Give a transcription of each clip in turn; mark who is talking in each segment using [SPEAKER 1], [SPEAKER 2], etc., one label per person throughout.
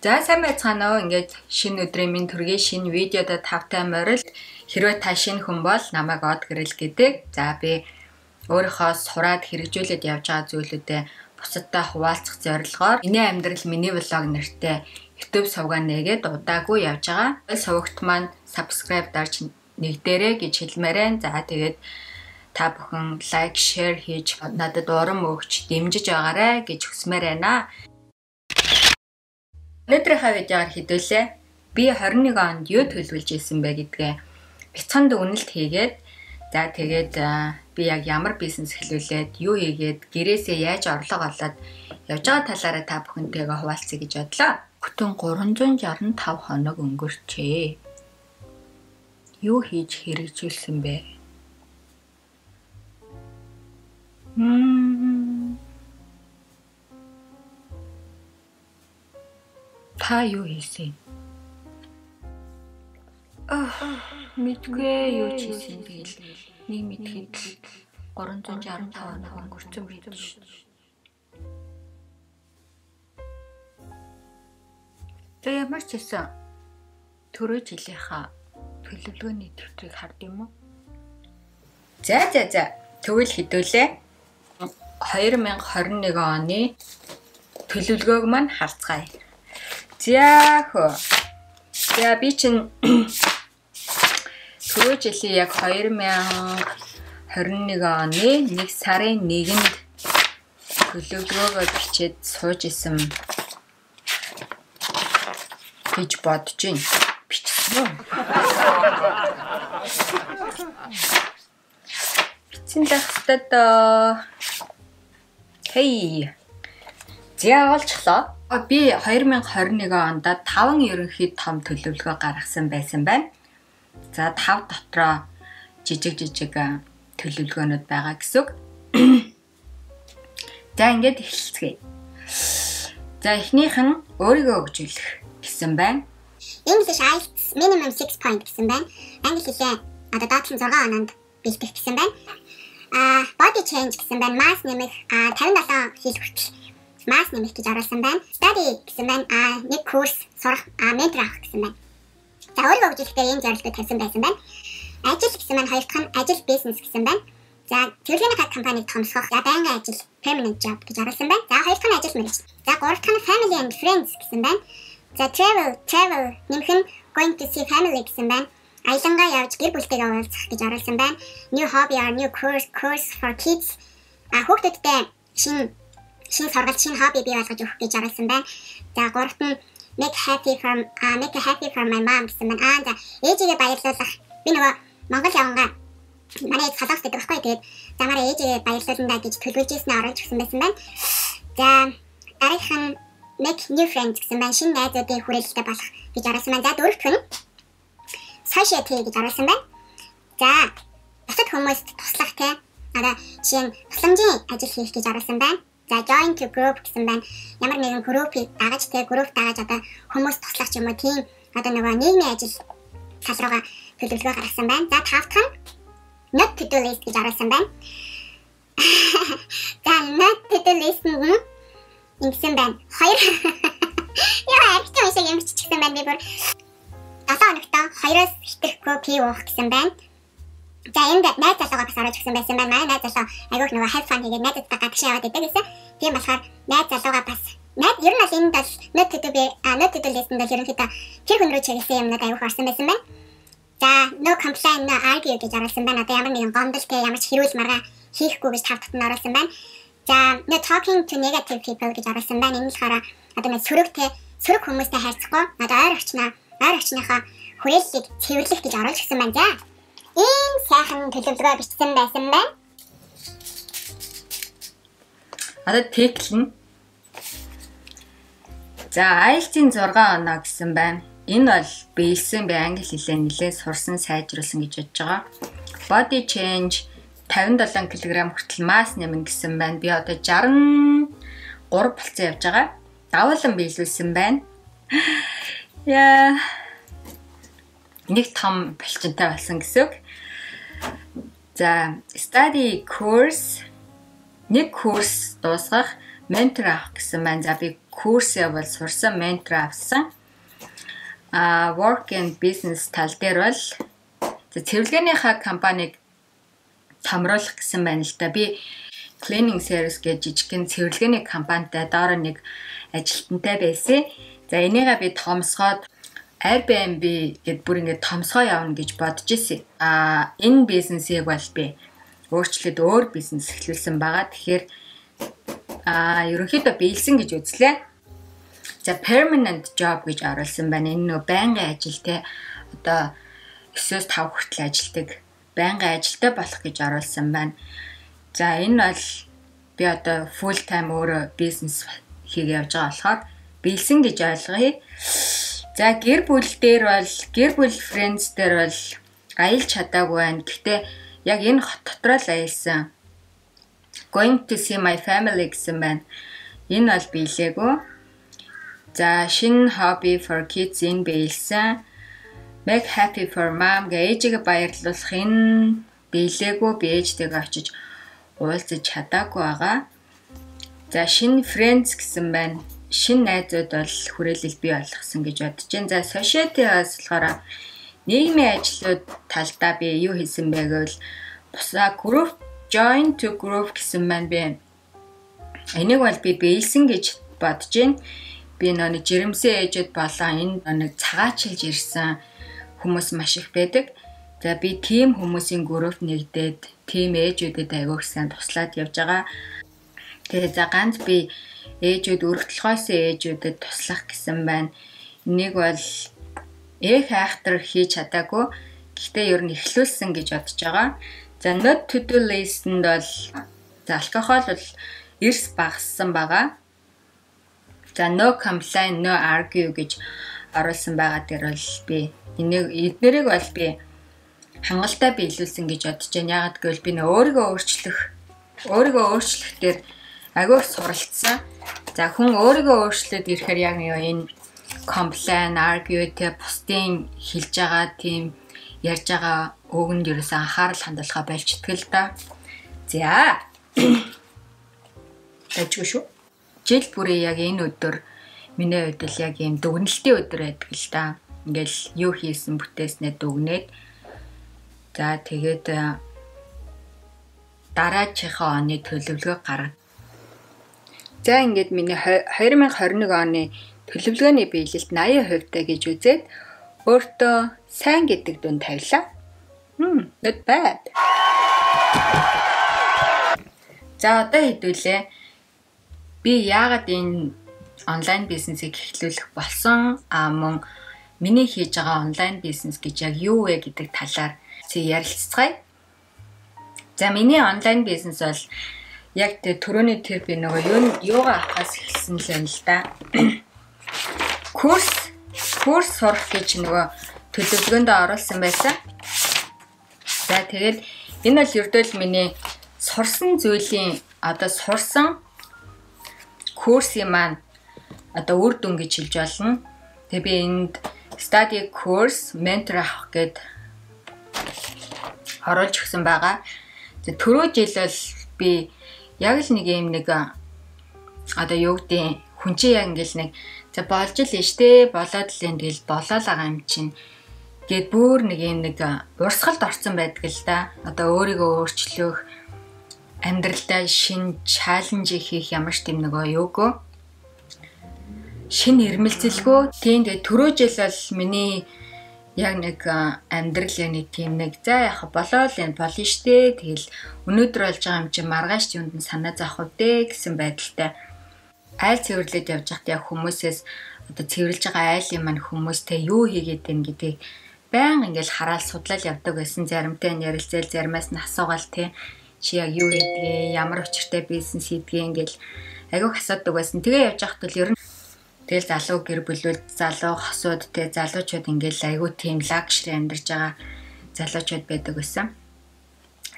[SPEAKER 1] За сайн байцгаана уу. Ингээд шинэ өдрийн минь төргийн шинэ видеодо тавтай морил. Хэрвээ та шинэ хүн бол намайг од гэрэл гэдэг. За би өөрийнхөө сураад хэрэгжүүлээд явж байгаа зүйлүүдэд бусадтай хуваалцах зорилгоор миний амьдрал миний влог нэртэй YouTube сувгаа нээгээд удаагүй явж байгаа. Сувагт маань subscribe дарж нэгдэрэй гэж хэлмээрэн. За тэгээд та бүхэн лайк, share хийж надад урам өгч дэмжиж байгаарай гэж хүсмээр байна. Өнөөдрийнхөө видеоор хэдүүлээ. Би 21 онд юу төлөвлөж ирсэн бэ гэдгээ бяцханд үнэлт хийгээд за тэгээд би яг ямар бизнес эхлүүлээд юу хийгээд гэрээсээ яаж орлого олоод явж байгаа талаараа та бүхэнтэйгээ хуваалцъя гэж бодлоо. Бүтэн 365 хоног өнгөрчээ. Юу хийж хэрэгжүүлсэн бэ? Та юу хийсэн? Мэдгүй юу хийсэн тэгэл нэг мэдхэд 365 хоног өнгөрцөн байд шүү. Тэгээ ямар ч гэсэн түрүү жилийнхаа төлөвлөгөөний төвтрийг хард юм уу? За тэгвэл хэдүүлээ 2021 оны төлөвлөгөөг маань харцгаая. За би чинь түрүү жилийн яг 2021 оны 1 сарын 1-нд төлөвлөгөөгөө бичээд сууж исэн гэж бодож байна. Бичсэн үү? Бичсэн л хэвээр хей. За олчлоо. Би 2021 онд 5 ерөнхий том төлөвлөгөө гаргасан байсан байна. За 5 дотроо жижиг төлөвлөгөөнүүд байгаа гэсэн үг. За ингээд эхэлцгээе. За эхнийх нь өөрийгөө хөгжүүлэх гэсэн байна.
[SPEAKER 2] English IELTS minimum 6 point гэсэн байна. Англи хэлээ одоо доотлон 6 оноонд бэлдэх гэсэн байна. Body change гэсэн байна. Масс нэмэх 57 хил хүртэл масс нэмэх гэж оруулсан байна. Study гэсэн байна. Нэг курс сурах, ментор авах гэсэн байна. За өөрийгөө хөгжүүлэхдээ энэ зорилгыг тавьсан байсан байна. Ажил гэсэн маань хоёр дахь нь ажил бизнес гэсэн байна. За төрлийн хат компаниг томсгох, байнгын ажил permanent job гэж оруулсан байна. За хоёр дахь нь ажил мэргэжил. За гурав дахь нь family and friends гэсэн байна. За travel нэмэх нь going to see family гэсэн байна. Аялангаа явж гэр бүлтэйгээ уулзах гэж оруулсан байна. New hobby or new course for kids. Хүүхдүүдтэй шинэ сургалт, шинэ хобби бий болгож өгөх гэж оруулсан байна. За гуравт нь make a happy for my mom гэсэн байна. За ээжигээ баярлуулах. Би нөгөө Монгол явангаа манай ээж салгаас гэдэг байхгүй. Тэгээд замаараа ээжигээ баярлуулна гэж төлөвлөж ирснээр оруулж өгсөн байсан байна. За дараагийнх нь make new friends гэсэн байна. Шинэ найзуудын хүрээлэлтэй болох гэж оруулсан байна. За дөрөвт нь society гэж оруулсан байна. За бусад хүмүүст туслах те. Жишээ нь тусламжийн ажил хийх гэж оруулсан байна. За join to group гэсэн байна. Ямар нэгэн группийг дагаж одоо хүмүүс туслах ч юм уу тийм одоо нөгөө нийгмийн ажил тал руугаа төлөвлөгөө гаргасан байна. За тавт нь not to do list гэж оруулсан байна. За not to do list нь ингэсэн байна. Хоёр яа архитектор шиг юм чичсэн байна би бүр 7 хоногт 2-оос хитэхгүй пив уух гэсэн байна. За энд найз залуугаа бас оруулж өгсөн байсан байна. Манай найз залуу айгүйх нөгөө have fun хийгээд найзуудтай гадагш яваад идэг гэсэн. Тийм болохоор найз залуугаа бас ер нь бол энд бол not to do list-д бол ерөнхийдөө тэр хүн рүү чиглэсэн юмнууд айгүйх орсон байсан байна. За no complain, no argue гэж оруулсан байна. Одоо ямар нэгэн гомдол те ямар ч хэрүүл маргаа хийхгүй гэж тавтад нь оруулсан байна. За no talking to negative people гэж оруулсан байна. Энэ болохоор одоо нэг сөрөг хүмүүстэй харьцахгүй одоо ойр орчныхоо хүрээллийг цэвэрлэх гэж оруулж өгсөн байна. За ийм сайхан төлөвлөгөө бичсэн байсан байна.
[SPEAKER 1] Одоо теклэн. За IELTS-ийн 6 оноо гэсэн байна. Энэ бол биелсэн би англи хэлээ нэлээд сурсан, сайжруулсан гэж бодож байгаа. Body change 57 кг хүртэл масс нэмнэ гэсэн байна. Би одоо 63 болцсон явж байгаа. Давуулан биелүүлсэн байна. Яа. Нэг том булчинтай болсон гэсэн үг. За, study course нэг курс дуусгах, ментор авах гэсэн маань. За би курсээ бол сурсан, ментор авсан. Work and business тал дээр бол цэвэрлэгээнийхаа компанийг томруулах гэсэн байна л да. Би cleaning service гэж жижигхэн цэвэрлэгээний компанитай доор нэг ажилтнтай байсан. За энийгээ би томсгоод Airbnb гэд бүр ингээд томсгоо явна гэж бодож ирсэн. Энэ бизнесийг бол би өөрчлөөд өөр бизнес эхлүүлсэн байгаа. Тэгэхээр ерөнхийдөө биелсэн гэж үзлээ. За permanent job гэж оруулсан байна. Энэ нөө байнгын ажил те одоо 9-5 хүртэл ажилтдаг байнгын ажилтай болох гэж оруулсан байна. За энэ бол би одоо full time өөрөө бизнес хийгээ явж байгаа болохоор биелсэн гэж ойлгоё. За гэр бүл дээр бол гэр бүл friends дээр бол аялж чадаагүй байна. Гэхдээ яг энэ хот дотроо л аялсан. Going to see my family гэсэн байна. Энэ бол биелээгүй. За шинэ hobby for kids энэ биелсэн. Make happy for mom ээжигээ баярлуулах энэ биелээгүй. Би ээжтэйгээ очиж уулзаж чадаагүй байгаа. За шинэ friends гэсэн байна. Шинэ найзууд бол хүрээлэл бий болгосон гэж бодож байна. За society-аас болохоор нийгмийн ажлууд талдаа би юу хийсэн бэ гэвэл бусаа group join to group гэсэн маань би энийг бол би биелсэн гэж бодож байна. Би нэг жирэмсэн ээжүүд болон энэ нэг цагаачилж ирсэн хүмүүс маш их байдаг. За би team хүмүүсийн group нэгдээд team ээжүүдэд аягүй сайн туслаад явж байгаа. Тэгээ за ганц би ээжүүд өргөдлөхөөс ээжүүдэд туслах гэсэн байна. Энийг бол айхтар хийж чадаагүй. Гэхдээ ер нь эхлүүлсэн гэж бодож байгаа. За not to do list-нд бол за алкогол бол эрс багассан байгаа. За no complain, no argue гэж оруулсан байгаа дээр бол би эднэрийг бол би хангалттай биелүүлсэн гэж бодож байна. Яагаад гэвэл би өөрийгөө өөрчлөх дээр агай суралцсан. За хүн өөрийгөө өөрчлөөд ирэхээр яг энэ complain, argue тэ бусдын хэлж байгаа тийм ярьж байгаа өгөнд ерөөсөө анхаарал хандуулахаа болчихдаг л да. За. Тэжгүй шүү. Жил бүрээ яг энэ өдөр миний хувьд л яг юм дүгнэлтийн өдөр байдаг л да. Ингээл юу хийсэн бүтээснээ дүгнээд за тэгээд дараачихаа оны төлөвлөгөө гаргав. За ингээд миний 2021 оны төлөвлөгөөний биелэлт 80% таа гэж үзээд өөртөө сайн гэдэг дүн тавилаа. Not bad. За одоо хэдүүлээ. Би яагаад энэ онлайн бизнесийг эхлүүлэх болсон мөн миний хийж байгаа онлайн бизнес гэж яг юу вэ гэдэг талаар ярилцгаая. За миний онлайн бизнес бол яг түрүүний тэр би нөгөө юугаа авахаас эхэлсэн л юм л да. Курс сурах гэж нөгөө төлөвлөгөөнд оруулсан байсан. За тэгээд энэ бол ердөө л миний сурсан зүйлийн одоо сурсан курсын маань одоо үр дүн гэж хэлж болно. Тэгээ би энд study course mentor авах гэд оруулж өгсөн байгаа. Түрүү жил бол би яг л нэг юм нэг одоо юу гэдэг хүн чинь яг ингээл нэг за болж л штэ болоод л энэ тэгэл болоод байгаа юм чинь гээд бүр нэг юм нэг урсгалд орсон байдаг л да. Одоо өөрийгөө өөрчлөх амьдралдаа шинэ чаленж хийх ямар ч тийм нөгөө юугүй шинэ ирмэлцэлгүй тийм тэгээ түрүү жил бол миний яг нэг амьдрал нэг тийм нэг за яах болоод л энэ болно штэ тэгэл өнөөдөр болж байгаа юм чи маргааш юунд нь санаа зовох вэ гэсэн байдалтай айл цэвэрлээд явж байхад яг хүмүүсээс одоо цэвэрлж байгаа айлын маань хүмүүстэй юу хийгээд байна гэдгийг баян ингээл хараал судлал явдаг байсан. Заримтай нь ярилцэл заримаас нь асуугаал тий чи яг юу хийдгээ ямар учиртай бизнес хийдгээ ингээл айгүйх асуудаг байсан. Тэгээ явж байхад л ер нь тэгэл залуу гэр бүлүүд залуу хосууд тий залуучууд ингээл айгүй тийм лагшри амьдарч байгаа залуучууд байдаг байсан.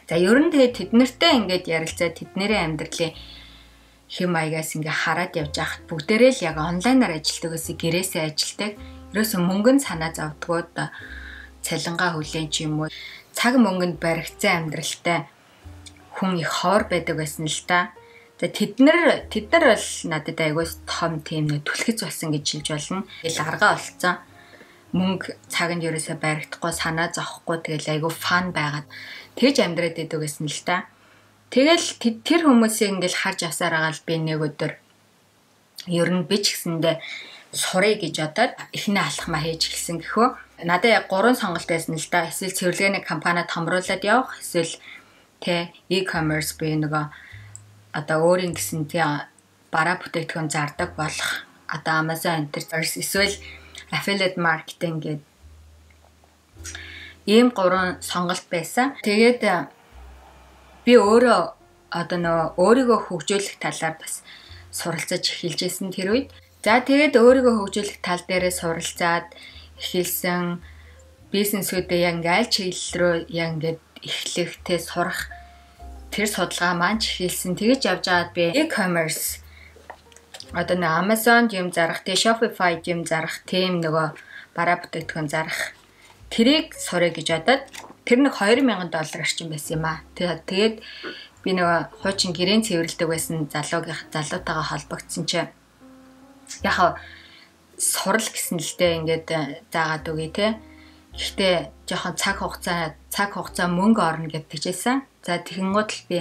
[SPEAKER 1] За ер нь тэгээ тэднэртэй ингээд ярилцаа тэднэрийн амьдралын хэм маягаас ингээ хараад явж байхад бүгдээрээ л яг онлайнаар ажилладаг гэсэн гэрээсээ ажилладаг. Ерөөсөө мөнгөнд санаа зовдгоо да цалингаа хүлээн ч юм уу цаг мөнгөнд баригдсан амьдралтай хүн их ховор байдаг байсан л та. За тэд нар бол надад айгуус том тийм нэг түлхэц болсон гэж хэлж болно. Тэгэл аргаа олцсон. Мөнгө цаганд ерөөсөө баригдахгүй, санаа зовхгүй тэгэл айгуу фан байгаад тэгж амьдраад идэв гэсэн л та. Тэгэл тэр хүмүүсийг ингээл харж авсаар агаал би нэг өдөр ер нь би ч гэсэндээ сурыг гэж бодоод эхнээ алхмаа хийж эхэлсэн гэхөө. Надад яг 3 сонголт байсан л да. Эсвэл цэвэрлэгээний компаниуд томруулаад явах, эсвэл тэ e-commerce буюу нөгөө одоо өөрийн гэсэн тийм бараа бүтээгдэхүүн зардаг болох одоо Amazon Enterprise эсвэл affiliate marketing гэдэг ийм 3 сонголт байсан. Тэгээд би өөрөө одоо нөгөө өөрийгөө хөгжүүлэх талаар бас суралцаж эхэлжсэн тэр үед. За тэгээд өөрийгөө хөгжүүлэх тал дээрээ суралцаад эхэлсэн бизнесүүдээ яг аль чиглэл рүү яг ингээд эхлэх тэ сурах тэр судалгаа маань эхэлсэн. Тэгэж явж байгаад би e-commerce одоо нэг Amazon юм зарах, тэ Shopify юм зарах, тийм нөгөө бараа бүтээгдэхүүн зарах тэрийг сурах гэж бодоод тэр нэг $2000 орчим байсан юм аа. Тэгээд би нөгөө хуучин гэрээ цэвэрлдэг байсан залуутайгаа холбогдсон чинь яг сурал гэсэн л дээ ингээд заагаад үгүй те. Гэхдээ жоохон цаг хугацаа мөнгө орно гэдэгчээсэн. За тэгэнгүүт л би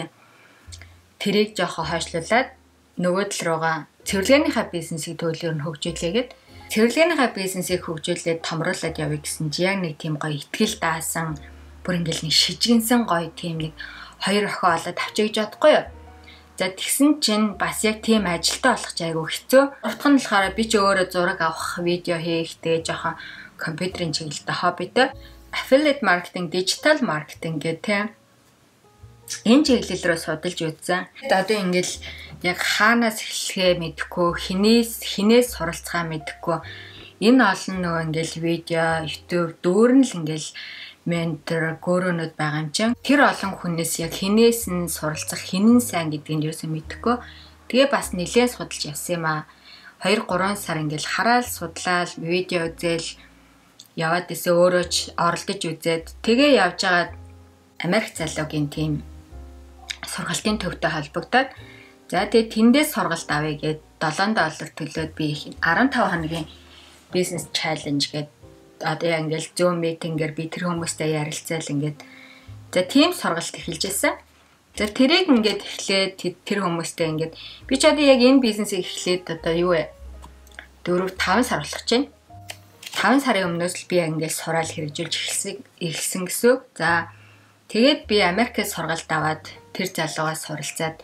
[SPEAKER 1] тэрийг жоохон хойшлуулад нөгөө тал руугаа цэвэрлэгээнийхээ бизнесийг төлөөр нь хөгжүүлээгээд цэвэрлэгээнийхээ бизнесийг хөгжүүлээд томруулаад явъя гэсэн чи яг нэг тийм гоё ихтгэл даасан бүр ингээл нэг шижгэнсэн гоё тийм нэг 2 охин олоод авчиж чадахгүй юу. За тэгсэн чинь бас яг тийм ажилтаа болох ч айгүй хэцүү. Утга нь болохоор би ч өөрөө зураг авах, видео хийх, тэгээ жоохон компьютерийн чиглэлтэй хоббитой. Affiliate marketing, digital marketing гэх тийм энэ чиглэл рүү судалж үзсэн. Одоо ингээл яг хаанаас эхлэхээ мэдэхгүй, хинээс суралцахаа мэдэхгүй. Энэ олон нөгөө ингээл видео, YouTube дүүрэн л ингээл ментор, гөрөөнүүд байгаа юм чинь. Тэр олон хүнээс яг хинээс нь суралцах, хин нь сайн гэдгийг юусэн мэдэхгүй. Тэгээ бас нэлээд судалж явсан юм аа. 2-3 сар ингээл хараал судлаал, видео үзэл яваад исэн өөрөө ч оролдож үзээд тэгээ явж байгаад Америк залуугийн тим сургалтын төвтэй холбогдоод за тэгээ тэндээс сургалт авъя гээд $7 төлөөд би 15 хоногийн бизнес чаленж гээд одоо яг ингээл Zoom meeting-ээр би тэр хүмүүстэй ярилцаал ингээд за тийм сургалт эхэлж байсан. За тэрийг ингээд эхлээд тэр хүмүүстэй ингээд би ч одоо яг энэ бизнесийг эхлээд одоо юу вэ? 4-5 сар болох чинь. 5 сарын өмнөөс л би ингээд сураал хэрэгжүүлж эхэлсэн гэсэн. За тэгээд би Америкээс сургалт аваад тэр залуугаас суралцаад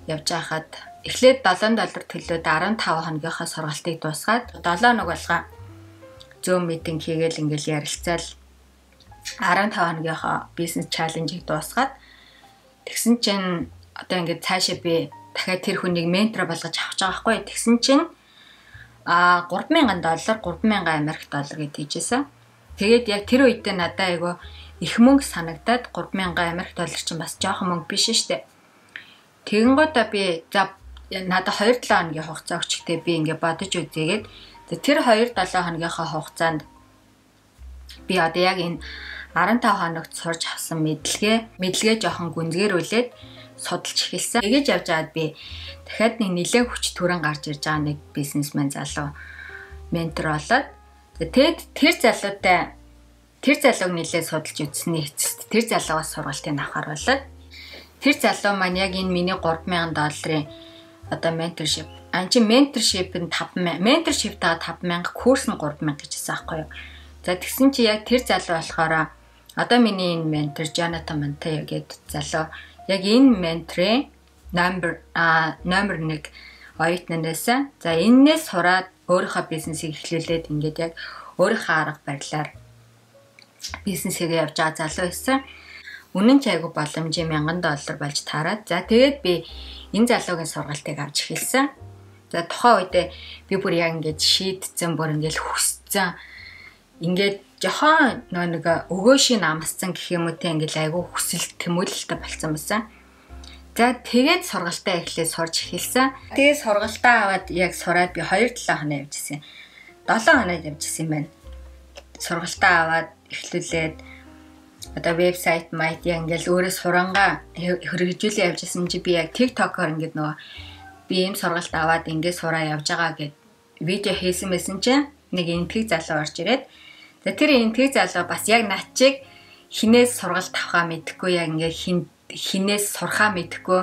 [SPEAKER 1] явж байхад эхлээд $7 төлөөд 15 хоногийнхаа сургалтыг дуусгаад 7 хоног болгоо Zoom meeting хийгээл ингээл ярилцаал 15 хоногийнхаа бизнес чаленжийг дуусгаад тэгсэн чинь одоо ингээд цаашаа би дахиад тэр хүнийг ментор болгож авч байгаа байхгүй. Тэгсэн чинь $3,000 $3,000 гэж хэлжсэн. Тэгээд яг тэр үедээ надад айгүй их мөнгө санагдаад $3,000 чинь бас жоохон мөнгө биш штэ. Тэгэнгүүтээ би за надад 2-7 хоногийн хугацаа өгчтэй би ингээд бодож үзээгээд тэр 2-7 хоногийнхаа хугацаанд би одоо яг энэ 15 хоногт сурч авсан мэдлэгээ жоохон гүнзгийрүүлээд судалж эхэлсэн. Тэгэж явж байгаад би дахиад нэг нэлээд хүч төрөн гарч ирж байгаа нэг бизнесмен залуу ментор болоод тэгээд тэр залууг нэлээд судалж үзсний эцэст тэр залуугаас сургалтыг авахар болоод тэр залуу маань яг энэ миний $3,000 одоо менторшип чи менторшип нь 5,000 менторшип та 5,000 курс нь 3,000 гэж хэлсэн байхгүй юу. За тэгсэн чи яг тэр залуу болохоор одоо миний энэ ментор Jonathan Monteiro гэдэг залуу яг энэ менторын номер 1 оюутнаас за энээс сураад өөрийнхөө бизнесийг эхлүүлээд ингээд яг өөрийнхөө арга барилаар бизнесээ явж байгаа залуу байсан. Үнэн ч айгүй боломжийн $1,000 болж таараад за тэгээд би энэ залуугийн сургалтыг авч эхэлсэн. За тухайн үедээ би бүр яг ингээд шийдсэн, бүр ингээд хүссэн. Ингээд жохон нэг өгөөшийн амсцсан гэх юм уу те ингээд айгүй хүсэл тэмүүлэлтэй болсон байсан. За тэгээд сургалтаа эхлээд сурж эхэлсэн. Тэгээд сургалтаа аваад яг сураад би 2-7 хоног явжсэн. 7 хоног явжсэн юм байна. Сургалтаа аваад эхлүүлээд одоо вебсайт майт ингээл өөрөө сурангаа хэрэгжүүлээ явж исэн чи би яг TikTok-оор ингээд нөгөө би ийм сургалт аваад ингээд сураа явж байгаа гэд видео хийсэн байсан чинь нэг энтгийг залуу орж ирээд за тэр энтгийг залуу бас яг над чиг хинээс сургалт авахаа мэдэхгүй яг ингээд хинээс сурахаа мэдэхгүй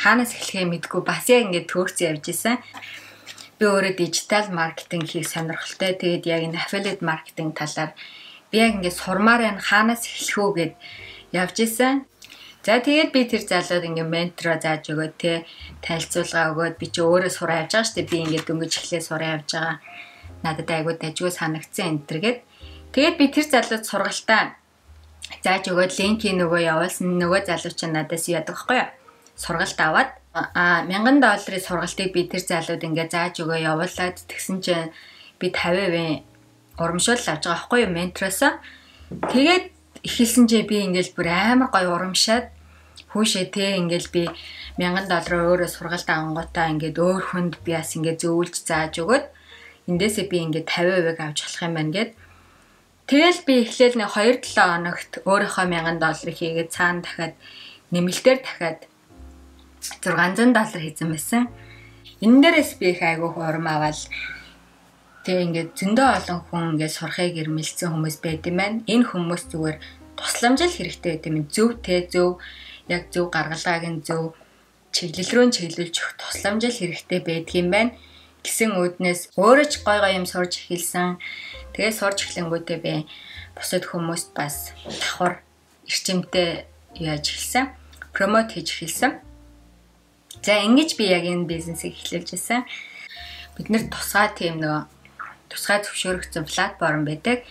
[SPEAKER 1] хаанаас эхлэхээ мэдэхгүй бас яг ингээд төөрцөн явж исэн. Би өөрөө дижитал маркетинг хийх сонирхолтой. Тэгээд яг энэ affiliate маркетинг талаар би яг ингээд сурмаар байна хаанаас эхлэх үү гэд явж исэн. За тэгээд би тэр залууд ингээд ментор зааж өгөөд те танилцуулга өгөөд би чи өөрөө сураа явж байгаа шүү дээ. Би ингээд дөнгөж эхлээ сураа явж байгаа. Надад айгуу дажгүй санагдсан энэ төргээд. Тэгээд би тэр залууд сургалтаа зааж өгөөд линкийг нөгөө явуулсан нөгөө залуу чинь надаас яадаг байхгүй юу? Сургалт аваад $1000 сургалтыг би тэр залууд ингээд зааж өгөө явуулаад тэгсэн чинь би 50% урамшуул авч байгаа байхгүй юу ментороосоо. Тэгээд эхэлсэн чинь би ингээд бүр амар гоё урамшаад хүүшээ те ингээд би $1000 өөрөө сургалт авангуудаа ингээд өөр хүнд би бас ингээд зөвлөж зааж өгөөд эндээсээ би ингээд 50% авч болох юм байна гэд. Тэгэл би эхлээл нэг 2-7 хоногт өөрийнхөө $1000 хийгээд цаана дахиад нэмэлтээр дахиад $600 хийсэн байсан. Энэ дээрээс би их айгүй урам аваад тэг ингээд зөндөө олон хүн ингээд сурахыг ирмэлсэн хүмүүс байд юм байна. Энэ хүмүүс зүгээр тусламжил хэрэгтэй байд юм. Зөв те зөв яг зөв гаргалгааг нь зөв чиглэл рүү чиглүүлж өгөх тусламжил хэрэгтэй байдгийм байна. Гэсэн үүднээс өөрөө ч гой гой юм сурж эхэлсэн. Тэгээ сурж эхлэнгүүтээ би бусад хүмүүст бас давхар эрчимтэй яаж эхэлсэн. Промот хийж эхэлсэн. За ингэж би яг энэ бизнесийг эхлүүлж ирсэн. Бид нэр тусгай тийм нөгөө тусгай зөвшөөрөгдсөн платформ байдаг.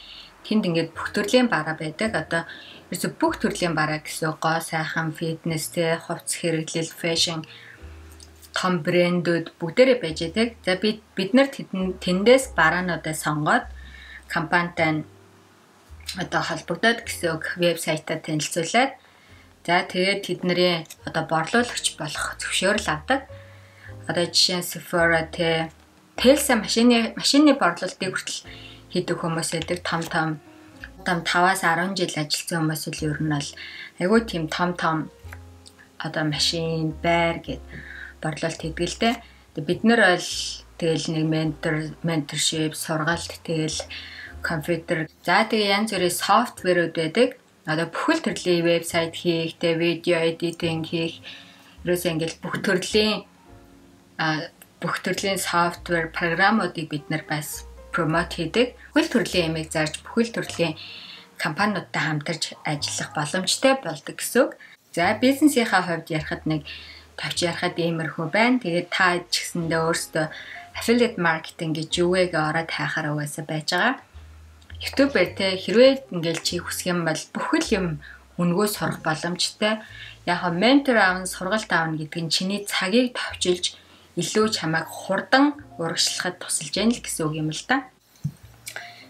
[SPEAKER 1] Тэнд ингээд бүх төрлийн бараа байдаг. Одоо ерөөсө бүх төрлийн бараа гэсэн гоо сайхан фитнес те хувцс хэрэглэл, фэшн, том брэндүүд бүгдээрээ байж байдаг. За бид нар тэндээс бараануудаа сонгоод компанитай одоо холбогдоод гэсэн вебсайтаа танилцуулаад за тэгээд тэдний одоо борлуулагч болох зөвшөөрөл авдаг. Одоо жишээ нь Sephora те Tesla машины борлуулалтыг хүртэл хийдэг хүмүүс байдаг. Том 5-аас 10 жил ажилласан хүмүүс л ер нь бол айгүй тийм том одоо машин байр гэд борлуулалт хийдэг л дээ. Бид нар бол тэгэл нэг менторшип, сургалт тэгэл компьютер за тэгээ янз бүрийн софтверүүд байдаг. Одоо бүхэл төрлийн вебсайт хийх, тэ видео эдитинг хийх, ерөөсөө ингээл бүх төрлийн софтвер програмуудыг бид нар бас промот хийдэг. Бүхэл төрлийн ямиг зарж бүхэл төрлийн компаниудтай хамтарч ажиллах боломжтой болдог гэсэн үг. За бизнесийнхаа хувьд ярихад нэг тавч ярихад иймэрхүү байна. Тэгээд та ч гэсэндээ өөрсдөө affiliate marketing гэж юу вэ гэж ороод хайхаар угаасаа байж байгаа. YouTube-ээр те хэрвээ ингээл чи хүсэх юм бол бүхэл юм үнгөө сурах боломжтой. Яг нь ментор аавн сургалт аавна гэдэг нь чиний цагийг товчилж илүү чамайг хурдан урагшлахад тусалж яана л гэсэн үг юм л да.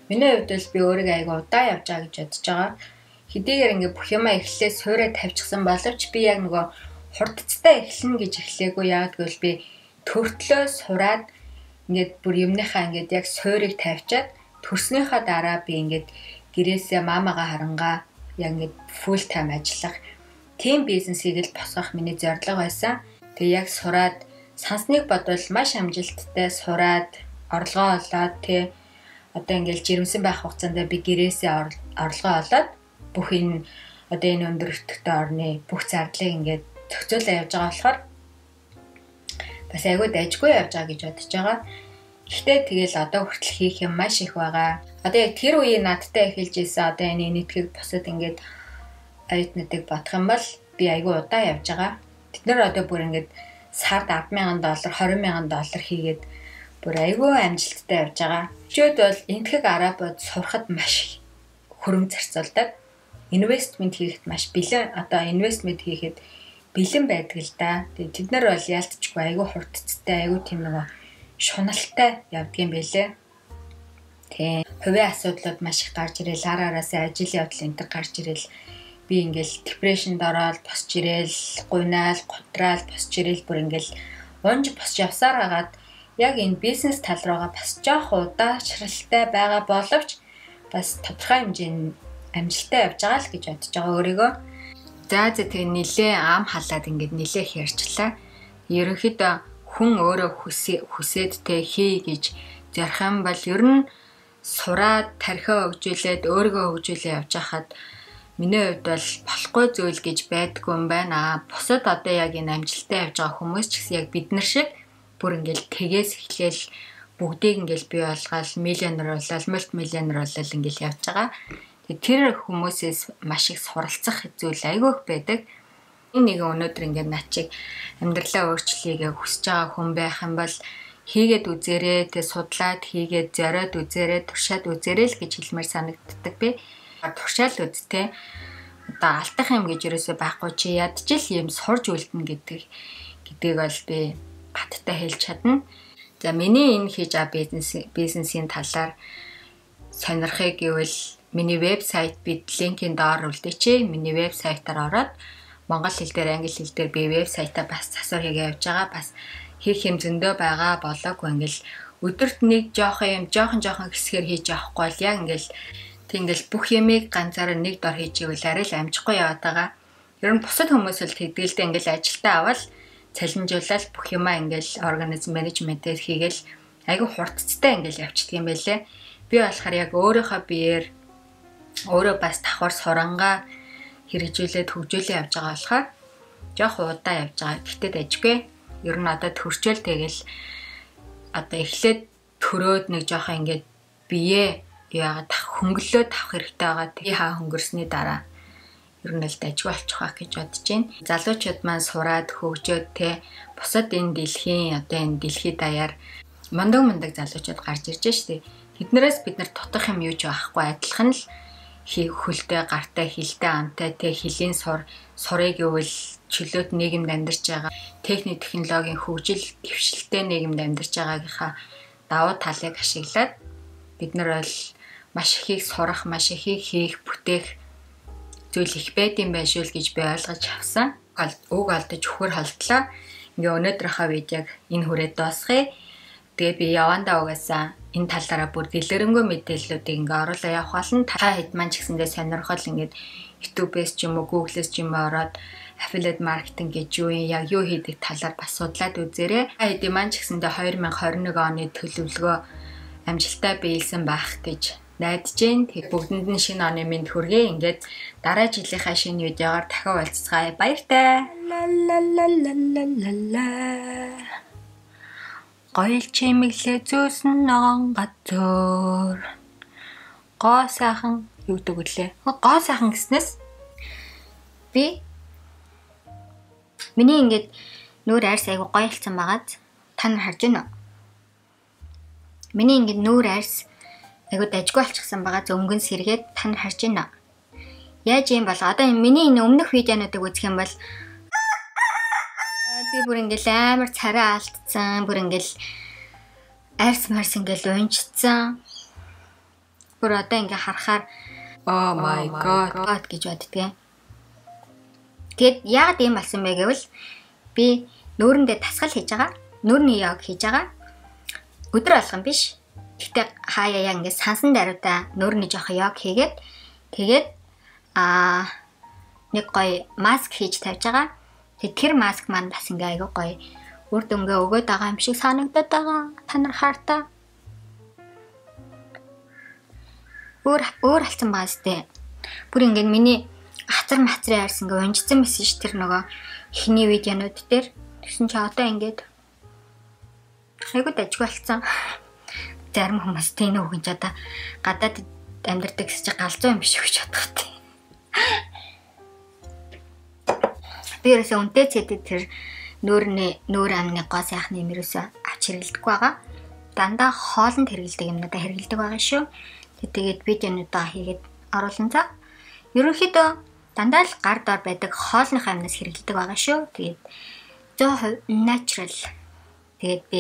[SPEAKER 1] Миний хувьд бол би өөрийгөө айгу удаа явж байгаа гэж бодож байгаа. Хэдийгээр ингээ бүх юмаа эхлээ суурэ тавьчихсан боловч би яг нөгөө хурдцтай эхлэнэ гэж эхлэегүй. Яг гэвэл би төртлөө сураад ингээд бүр юмныхаа ингээд яг суурийг тавьчаад төрснийхаа дараа би ингээд гэрээсээ мамагаа харангаа яг ингээд full time ажиллах тийм бизнесийг л босгох миний зорилго байсан. Тэгээ яг сураад сансныг бодвол маш амжилттай сураад орлогоо олоод тий одоо ингээд жирэмсэн байх хугацаанд би гэрээсээ орлогоо олоод бүх энэ одоо энэ өндөр өтгтэй орны бүх зардлыг ингээд зохицуулаад явж байгаа болохоор бас айгүй дайжгүй явж байгаа гэж бодож байгаа. Гэхдээ тэгэл одоо хүртэл хийх юм маш их байгаа. Одоо яг тэр үеийн надтай эхэлж ийсэн одоо энэ нийтгийг босод ингээд оюутнуудыг бодох юм бол би айгүй удаа явж байгаа. Бид нар одоо бүр ингээд сард $10,000, $20,000 хийгээд бүр айгүй амжилттай явж байгаа. Өчигд бол энтгэг арабууд сурахад маш хөрөнгө зарцуулдаг. Инвестмент хийхэд маш бэлэн одоо инвестмент хийхэд бэлэн байдаг л да. Тэгээд тэд нар бол яалтчгүй айгүй хурдцтай айгүй тийм нэг шуналтай явдгийм байлээ. Тэ хувийн асуудлууд маш их гарч ирэл араасаа ажил явдал энэ гарч ирэл би ингээл депрешнд ороод босч ирэл гуйнаал гутраал босч ирэл бүр ингээл унж босч явсаар хагаад яг энэ бизнес тал руугаа бас жоох удаачралтай байгаа боловч бас тодорхой хэмжээний амжилттай явж байгаа л гэж бодож байгаа өөрийгөө. За тэгээ нилээ ам халаад ингээд нилээ ярьчлаа. Ерөнхийдөө хүн өөрөө хүсээд тэ хий гэж зарах юм бол ер нь сураад тархиа хөгжүүлээд өөрийгөө хөгжүүлээ явж хахад миний хувьд бол болохгүй зүйл гэж байдгүй юм байна. Бусад одоо яг энэ амжилттай явж байгаа хүмүүс ч гэсэн яг бид нар шиг бүр ингээл тгээс эхлээл бүгдийг ингээл бий болгоод миллионер болол мультимиллионер болол ингээл явж байгаа. Тэр хүмүүсээс маш их суралцах зүйл айгүйх байдаг. Нэг өнөөдөр ингээд над чиг амьдралаа өөрчлөхийг хүсэж байгаа хүн байх юм бол хийгээд үзээрэй, тэ судлаад хийгээд зориод үзээрэй, туршаад үзээрэй л гэж хэлмээр санагддаг би. Туршаал үзтээ. Одоо алдах юм гэж юусоо байхгүй чи ядчил юм сурж үлдэнэ гэдгийг бол би баттай хэлж чадна. За миний энэ хийж байгаа бизнесийн талаар сонирхыг гэвэл миний вебсайт бид линкийн доор үлдээч. Миний вебсайтаар ороод монгол хэл дээр, англи хэл дээр би вебсайтаа бас засвар хийгээ явж байгаа. Бас хийх юм зөндөө байгаа болоогүй ингээл өдөрт нэг жоохон хэсгээр хийж явахгүй бол яг ингээл бүх ямыг ганцаараа нэг дор хийж ивэл арай л амжихгүй яваад байгаа. Ер нь бусад хүмүүс л тэгдэлтэй ингээл ажилтаа аваад цалинжуулаад бүх юмаа ингээл организм менежментээр хийгээл айгүй хурдцтай ингээл явчихдаг юм байлээ. Би болохоор яг өөрийнхөө биеэр өөрөө бас давхар сурангаа хэрэгжүүлээд хөгжүүлээ явж байгаа болохоор жоох удаа явж байгаа. Гэхдээ дажгүй. Ер нь одоо төрчөөл тэгэл одоо эхлээд төрөөд нэг жоохон ингээд бие яагаад хөнгөлөө тавах хэрэгтэй байгаа. Тэгээ хаа хөнгөрсний дараа ер нь л дажгүй болчих واخ гэж бодож байна. Залуучууд маань сураад хөгжөөд те бусад энэ дэлхий даяар мундаг залуучууд гарч ирж штэ. Тэднээс бид нар тутах юм юу ч байхгүй, адилхан л хөлтэй, гартай, хилтэй, амтай те хилийн сурыг гэвэл чөлөөт нийгэмд амьдарч байгаа, техник технологийн хөгжил дэвшилтэй нийгэмд амьдарч байгаагийнхаа давуу талыг ашиглаад бид нар бол маш ихийг сурах, маш ихийг хийх, бүтээх зүйл их байдсан байх шүү л гэж би ойлгож авсан. Уг алдаж өхөр холдлоо. Ингээ өнөөдрийнхөө видеог энэ хүрээд дуусгая. Тэгээ би явандаа угаасаа энэ талаараа бүр дэлгэрэнгүй мэдээллүүдийг ингээ оруулаа явах болно. Та хэд маань ч гэсэндээ сонирхол ингээд YouTube-ээс ч юм уу, Google-ээс ч юм уу ороод affiliate marketing гэж юу юм, яг юу хийдэг талаар бас судлаад үзээрэй. Та хэд маань ч гэсэндээ 2021 оны төлөвлөгөө амжилттай биелсэн байх гэж найдаж байна. Тэгээд бүгдэнд нь шинэ оны мэнд хүргэе. Ингээд дараа жилийнхаа шинэ видеогоор дахин уулзцгаая. Баяртай. Гоёл чимэглээ зөөсөн ногоон газар. Гоо сайхан юу гэдэг үлээ? Гоо сайхан гэснээс миний ингээд нүүр арьс айгу гоё хэлсэн байгааз та нар харж байна уу? Миний ингээд нүүр арьс айгу дажгүй болчихсон байгаа зөнгөн сэргээд та нар харж байна. Яаж юм бол одоо миний энэ өмнөх видеонуудыг үзэх юм бол би бүр ингээл амар царай алдсан, бүр ингээл арьс марс ингээл унжцсан. Бүр одоо ингээ харахаар oh my god гэж боддгоо. Тэгэд яагаад ийм болсон бэ гэвэл би нүүрэндээ тасгал хийж байгаа. Нүүрний яг хийж байгаа. Өдөр болгон биш. Гэтэ хаяа яг ингээ сансан даруйда нүүрний жоох яг хийгээд тэгээд нэг гоё маск хийж тавьж байгаа. Тэр маск маань бас ингээ айгүй гоё үр дүнгээ өгөөд байгаа юм шиг санагдаад байгаа. Та нар хартаа. Өөр алцсан байгаа сте. Бүр ингээ миний хацар мацрын арьс ингээ унжсан байсан ш тэр нөгөө ихний видеонууд дээр. Тэгсэн чи одоо ингээд айгүй дажгүй алцсан. Зарим хүмүүс тийм үг гэж одоо гадаад амьдардаг гэж галзуу юм биш гэж бодох тий. Би ерөөсөө үнтэй цэдэд тэр нүүр амны гоо сайхны юм ерөөсөө авч хэрэгэлдэг байгаа. Дандаа хоолнд хэрэгэлдэг юмнуудаа хэрэгэлдэг байгаа шүү. Тэгээд видеонуудаа хийгээд оруулсан цаа. Ерөнхийдөө дандаа л гар дор байдаг хоолных амнаас хэрэгэлдэг байгаа шүү. Тэгээд 100% natural. Тэгээд би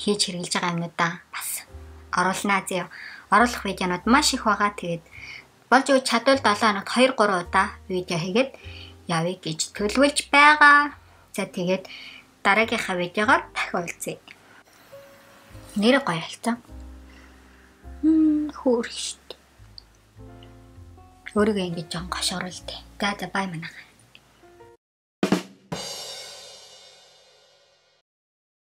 [SPEAKER 1] хийж хэрэгэлж байгаа юмнуудаа бас оруулнаа зөө. Оруулах видеонууд маш их байгаа. Тэгээд болж өгч чадвал 7 хоногт 2-3 удаа видео хийгээд явъя гэж төлөвлөж байгаа. За тэгээд дараагийнхаа видеогоор дахин уулзъя. Нэр гоё хэлсэн. Хөөрхт. Өөрийгөө ингэж жоон гошгоруултээ. За бай манайхаа.